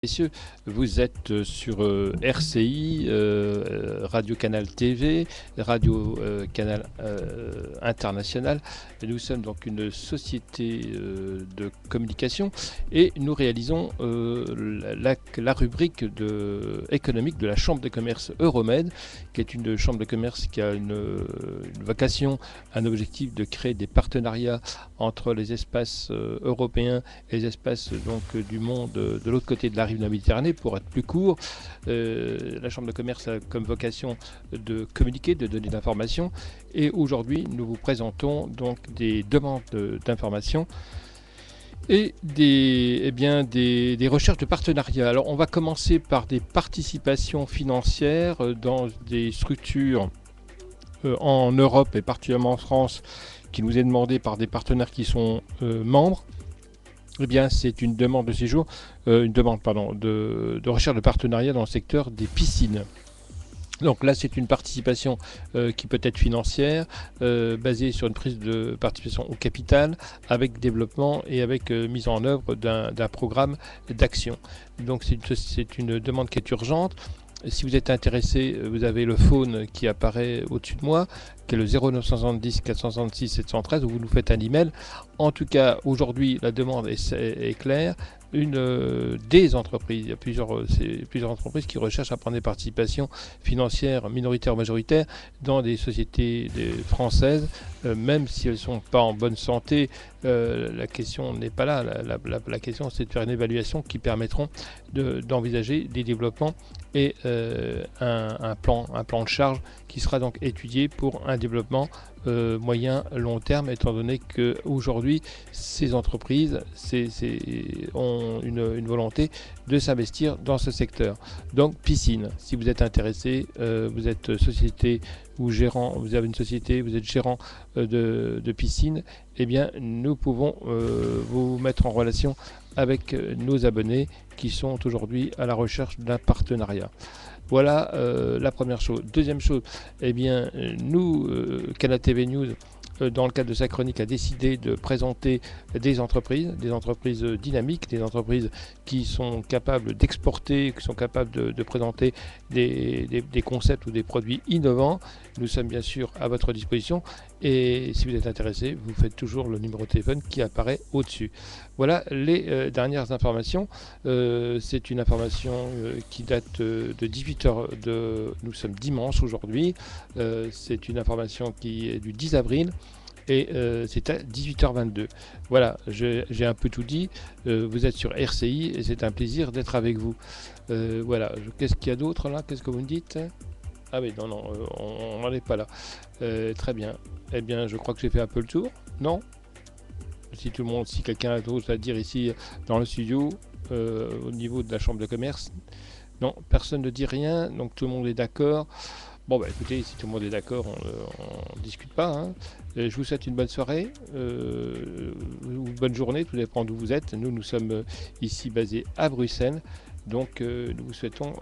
Messieurs, vous êtes sur RCI, Radio Canal TV, Radio Canal International. Nous sommes donc une société de communication et nous réalisons la rubrique économique de la Chambre de commerce Euromed, qui est une chambre de commerce qui a une vocation, un objectif de créer des partenariats entre les espaces européens et les espaces donc, du monde de l'autre côté de la rive de la Méditerranée, pour être plus court. La Chambre de commerce a comme vocation de communiquer, de donner de l'information. Et aujourd'hui, nous vous présentons donc des demandes d'information et des recherches de partenariat. Alors, on va commencer par des participations financières dans des structures en Europe et particulièrement en France, qui nous est demandée par des partenaires qui sont membres. Eh bien, c'est une demande de séjour, de recherche de partenariat dans le secteur des piscines. Donc là, c'est une participation qui peut être financière, basée sur une prise de participation au capital, avec développement et avec mise en œuvre d'un programme d'action. Donc c'est une demande qui est urgente. Si vous êtes intéressé, vous avez le phone qui apparaît au-dessus de moi, qui est le 0970 466 713, où vous nous faites un email. En tout cas, aujourd'hui, la demande est claire. Des entreprises, il y a plusieurs entreprises qui recherchent à prendre des participations financières minoritaires ou majoritaires dans des sociétés françaises, même si elles ne sont pas en bonne santé. La question n'est pas là. La question, c'est de faire une évaluation qui permettront d'envisager des développements et un plan de charge qui sera donc étudié pour un développement moyen long terme, étant donné qu'aujourd'hui ces entreprises ont une volonté de s'investir dans ce secteur. Donc piscine, si vous êtes intéressé, vous êtes société ou gérant, vous avez une société, vous êtes gérant de piscine, eh bien nous pouvons vous mettre en relation avec nos abonnés qui sont aujourd'hui à la recherche d'un partenariat. Voilà la première chose. Deuxième chose, eh bien, nous, Canal TV News, dans le cadre de sa chronique, a décidé de présenter des entreprises dynamiques, des entreprises qui sont capables d'exporter, qui sont capables de présenter des concepts ou des produits innovants. Nous sommes bien sûr à votre disposition et si vous êtes intéressé, vous faites toujours le numéro de téléphone qui apparaît au-dessus. Voilà les dernières informations. C'est une information qui date de 18h. Nous sommes dimanche aujourd'hui. C'est une information qui est du 10 avril. Et c'est à 18h22. Voilà, j'ai un peu tout dit. Vous êtes sur RCI et c'est un plaisir d'être avec vous. Voilà, qu'est-ce qu'il y a d'autre là? Qu'est-ce que vous me dites? Ah oui, non, on n'en est pas là. Très bien. Eh bien, je crois que j'ai fait un peu le tour. Non? Si quelqu'un a d'autre à dire ici dans le studio, au niveau de la chambre de commerce. Non, personne ne dit rien, donc tout le monde est d'accord. Bon, bah écoutez, si tout le monde est d'accord, on ne discute pas. Hein. Je vous souhaite une bonne soirée, ou bonne journée, tout dépend d'où vous êtes. Nous sommes ici basés à Bruxelles, donc nous vous souhaitons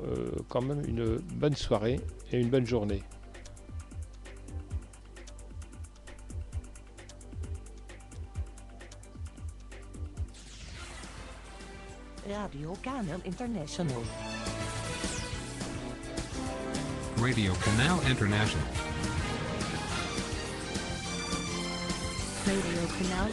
quand même une bonne soirée et une bonne journée. Radio Canal International. Radio Canal International. Radio Canal.